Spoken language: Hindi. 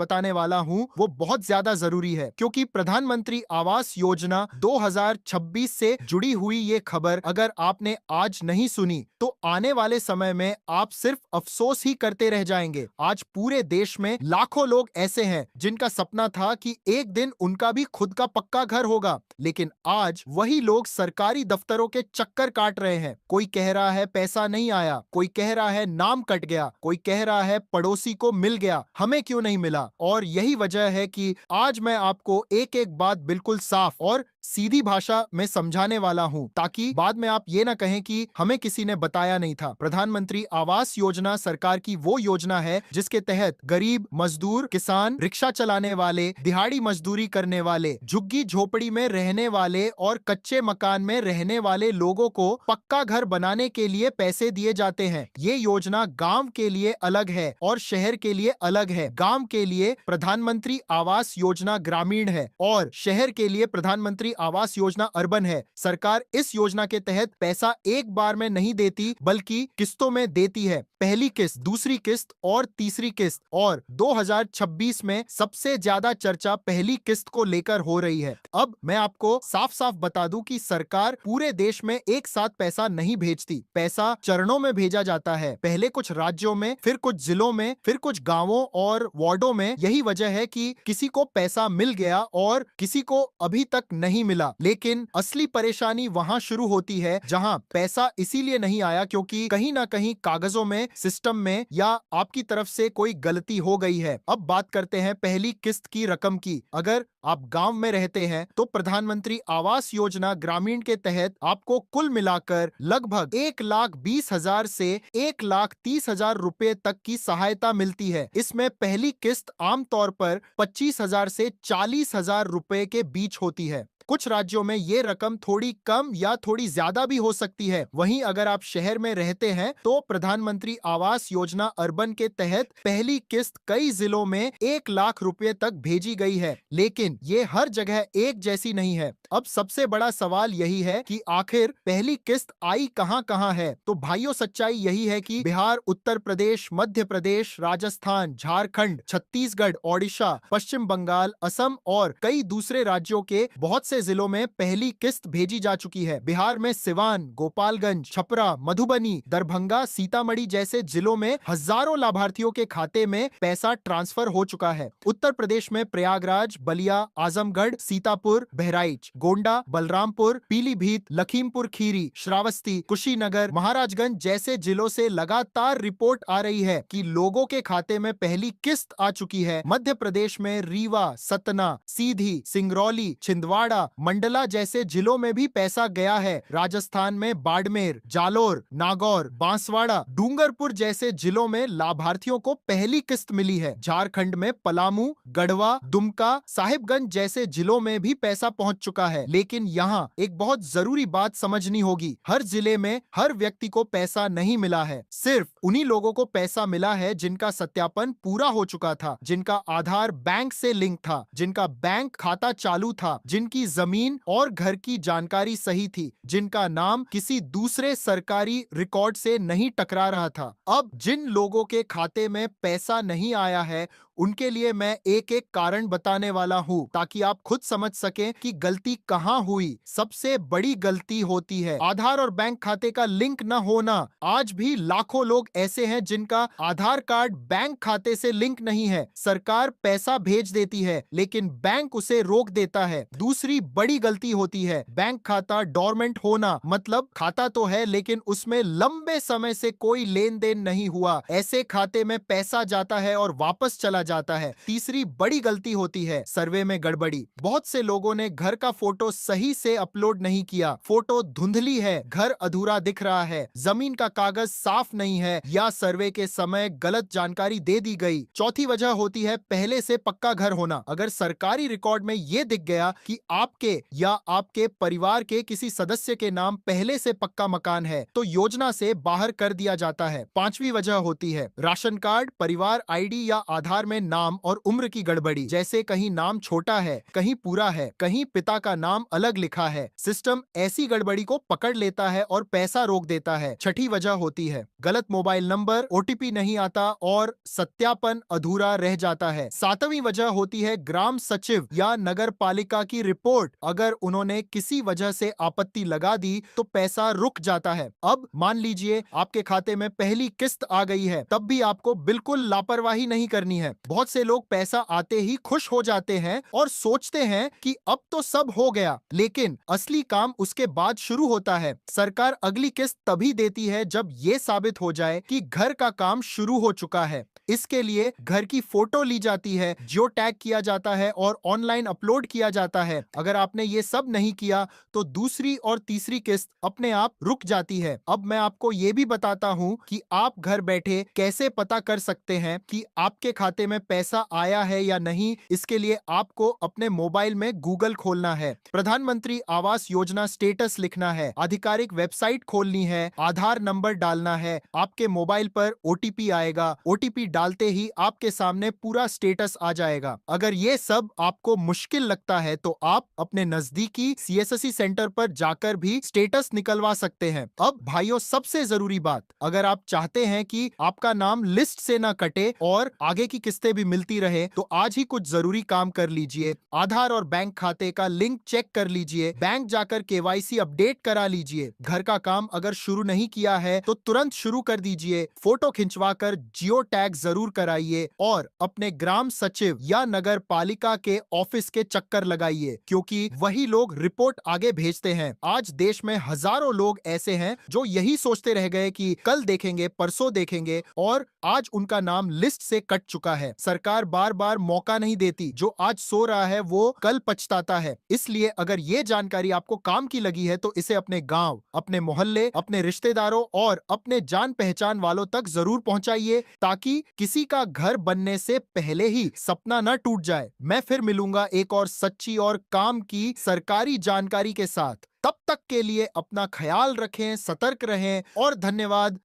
बताने वाला हूँ वो बहुत ज्यादा जरूरी है, क्योंकि प्रधानमंत्री आवास योजना 2026 से जुड़ी हुई ये खबर अगर आपने आज नहीं सुनी तो आने वाले समय में आप सिर्फ अफसोस ही करते रह जाएंगे। आज पूरे देश में लाखों लोग ऐसे हैं जिनका सपना था कि एक दिन उनका भी खुद का पक्का घर होगा, लेकिन आज वही लोग सरकारी दफ्तरों के चक्कर काट रहे हैं। कोई कह रहा है पैसा नहीं आया, कोई कह रहा है नाम कट गया, कोई कह रहा है पड़ोसी को मिल गया, हमें क्यों नहीं मिला। और यही वजह है कि आज मैं आपको एक एक बात बिल्कुल साफ और सीधी भाषा में समझाने वाला हूं, ताकि बाद में आप ये ना कहें कि हमें किसी ने बताया नहीं था। प्रधानमंत्री आवास योजना सरकार की वो योजना है जिसके तहत गरीब, मजदूर, किसान, रिक्शा चलाने वाले, दिहाड़ी मजदूरी करने वाले, झुग्गी झोपड़ी में रहने वाले और कच्चे मकान में रहने वाले लोगों को पक्का घर बनाने के लिए पैसे दिए जाते हैं। ये योजना गांव के लिए अलग है और शहर के लिए अलग है। गांव के लिए प्रधानमंत्री आवास योजना ग्रामीण है और शहर के लिए प्रधानमंत्री आवास योजना अर्बन है। सरकार इस योजना के तहत पैसा एक बार में नहीं देती, बल्कि किस्तों में देती है। पहली किस्त, दूसरी किस्त और तीसरी किस्त। और 2026 में सबसे ज्यादा चर्चा पहली किस्त को लेकर हो रही है। अब मैं आपको साफ साफ बता दूं कि सरकार पूरे देश में एक साथ पैसा नहीं भेजती। पैसा चरणों में भेजा जाता है, पहले कुछ राज्यों में, फिर कुछ जिलों में, फिर कुछ गांवों और वार्डों में। यही वजह है कि किसी को पैसा मिल गया और किसी को अभी तक नहीं मिला। लेकिन असली परेशानी वहां शुरू होती है जहां पैसा इसीलिए नहीं आया क्योंकि कहीं ना कहीं कागजों में, सिस्टम में या आपकी तरफ से कोई गलती हो गई है। अब बात करते हैं पहली किस्त की रकम की। अगर आप गांव में रहते हैं तो प्रधानमंत्री आवास योजना ग्रामीण के तहत आपको कुल मिलाकर लगभग 1,20,000 से 1,30,000 रुपए तक की सहायता मिलती है। इसमें पहली किस्त आमतौर पर 25,000 से 40,000 रुपए के बीच होती है। कुछ राज्यों में ये रकम थोड़ी कम या थोड़ी ज्यादा भी हो सकती है। वहीं अगर आप शहर में रहते हैं तो प्रधानमंत्री आवास योजना अर्बन के तहत पहली किस्त कई जिलों में 1,00,000 रुपए तक भेजी गई है, लेकिन ये हर जगह एक जैसी नहीं है। अब सबसे बड़ा सवाल यही है कि आखिर पहली किस्त आई कहां कहां है। तो भाइयों, सच्चाई यही है कि बिहार, उत्तर प्रदेश, मध्य प्रदेश, राजस्थान, झारखंड, छत्तीसगढ़, ओडिशा, पश्चिम बंगाल, असम और कई दूसरे राज्यों के बहुत से जिलों में पहली किस्त भेजी जा चुकी है। बिहार में सिवान, गोपालगंज, छपरा, मधुबनी, दरभंगा, सीतामढ़ी जैसे जिलों में हजारों लाभार्थियों के खाते में पैसा ट्रांसफर हो चुका है। उत्तर प्रदेश में प्रयागराज, बलिया, आजमगढ़, सीतापुर, बहराइच, गोंडा, बलरामपुर, पीलीभीत, लखीमपुर खीरी, श्रावस्ती, कुशीनगर, महाराजगंज जैसे जिलों से लगातार रिपोर्ट आ रही है कि लोगों के खाते में पहली किस्त आ चुकी है। मध्य प्रदेश में रीवा, सतना, सीधी, सिंगरौली, छिंदवाड़ा, मंडला जैसे जिलों में भी पैसा गया है। राजस्थान में बाड़मेर, जालोर, नागौर, बांसवाड़ा, डूंगरपुर जैसे जिलों में लाभार्थियों को पहली किस्त मिली है। झारखंड में पलामू, गढ़वा, दुमका, साहिबगंज जैसे जिलों में भी पैसा पहुंच चुका है। लेकिन यहाँ एक बहुत जरूरी बात समझनी होगी, हर जिले में हर व्यक्ति को पैसा नहीं मिला है। सिर्फ उन्हीं लोगों को पैसा मिला है जिनका सत्यापन पूरा हो चुका था, जिनका आधार बैंक से लिंक था, जिनका बैंक खाता चालू था, जिनकी जमीन और घर की जानकारी सही थी, जिनका नाम किसी दूसरे सरकारी रिकॉर्ड से नहीं टकरा रहा था। अब जिन लोगों के खाते में पैसा नहीं आया है उनके लिए मैं एक एक कारण बताने वाला हूँ, ताकि आप खुद समझ सकें कि गलती कहाँ हुई। सबसे बड़ी गलती होती है आधार और बैंक खाते का लिंक न होना। आज भी लाखों लोग ऐसे हैं जिनका आधार कार्ड बैंक खाते से लिंक नहीं है। सरकार पैसा भेज देती है लेकिन बैंक उसे रोक देता है। दूसरी बड़ी गलती होती है बैंक खाता डोरमेंट होना, मतलब खाता तो है लेकिन उसमें लंबे समय से कोई लेन देन नहीं हुआ। ऐसे खाते में पैसा जाता है और वापस चला जाता है। तीसरी बड़ी गलती होती है सर्वे में गड़बड़ी। बहुत से लोगों ने घर का फोटो सही से अपलोड नहीं किया, फोटो धुंधली है, घर अधूरा दिख रहा है, जमीन का कागज साफ नहीं है या सर्वे के समय गलत जानकारी दे दी गई। चौथी वजह होती है पहले से पक्का घर होना। अगर सरकारी रिकॉर्ड में यह दिख गया कि आपके या आपके परिवार के किसी सदस्य के नाम पहले से पक्का मकान है तो योजना से बाहर कर दिया जाता है। पांचवी वजह होती है राशन कार्ड, परिवार आईडी या आधार में नाम और उम्र की गड़बड़ी, जैसे कहीं नाम छोटा है, कहीं पूरा है, कहीं पिता का नाम अलग लिखा है। सिस्टम ऐसी गड़बड़ी को पकड़ लेता है और पैसा रोक देता है। छठी वजह होती है गलत मोबाइल नंबर, ओटीपी नहीं आता और सत्यापन अधूरा रह जाता है। सातवीं वजह होती है ग्राम सचिव या नगर पालिका की रिपोर्ट। अगर उन्होंने किसी वजह से आपत्ति लगा दी तो पैसा रुक जाता है। अब मान लीजिए आपके खाते में पहली किस्त आ गई है, तब भी आपको बिल्कुल लापरवाही नहीं करनी है। बहुत से लोग पैसा आते ही खुश हो जाते हैं और सोचते हैं कि अब तो सब हो गया, लेकिन असली काम उसके बाद शुरू होता है। सरकार अगली किस्त तभी देती है जब यह साबित हो जाए कि घर का काम शुरू हो चुका है। इसके लिए घर की फोटो ली जाती है, जियो टैग किया जाता है और ऑनलाइन अपलोड किया जाता है। अगर आपने ये सब नहीं किया तो दूसरी और तीसरी किस्त अपने आप रुक जाती है। अब मैं आपको ये भी बताता हूं कि आप घर बैठे कैसे पता कर सकते हैं कि आपके खाते में पैसा आया है या नहीं। इसके लिए आपको अपने मोबाइल में गूगल खोलना है, प्रधानमंत्री आवास योजना स्टेटस लिखना है, आधिकारिक वेबसाइट खोलनी है, आधार नंबर डालना है, आपके मोबाइल पर ओटीपी आएगा। ओटीपी डालते ही आपके सामने पूरा स्टेटस आ जाएगा। अगर ये सब आपको मुश्किल लगता है तो आप अपने नजदीकी सीएससी सेंटर पर जाकर भी स्टेटस निकलवा सकते हैं। अब भाइयों, सबसे जरूरी बात, अगर आप चाहते हैं कि आपका नाम लिस्ट से ना कटे और आगे की किस्तें भी मिलती रहे, तो आज ही कुछ जरूरी काम कर लीजिए। आधार और बैंक खाते का लिंक चेक कर लीजिए, बैंक जाकर केवाईसी अपडेट करा लीजिए। घर का काम अगर शुरू नहीं किया है तो तुरंत शुरू कर दीजिए। फोटो खिंचवाकर जियो टैग जरूर कराइए और अपने ग्राम सचिव या नगर पालिका के ऑफिस के चक्कर लगाइए, क्योंकि वही लोग रिपोर्ट आगे भेजते हैं। आज देश में हजारों लोग ऐसे हैं जो यही सोचते रह गए कि कल देखेंगे, परसों देखेंगे, और आज उनका नाम लिस्ट से कट चुका है। सरकार बार बार मौका नहीं देती। जो आज सो रहा है वो कल पछताता है। इसलिए अगर ये जानकारी आपको काम की लगी है तो इसे अपने गांव, अपने मोहल्ले, अपने रिश्तेदारों और अपने जान पहचान वालों तक जरूर पहुंचाइए, ताकि किसी का घर बनने से पहले ही सपना न टूट जाए। मैं फिर मिलूंगा एक और सच्ची और काम की सरकारी जानकारी के साथ। तब तक के लिए अपना ख्याल रखें, सतर्क रहें और धन्यवाद।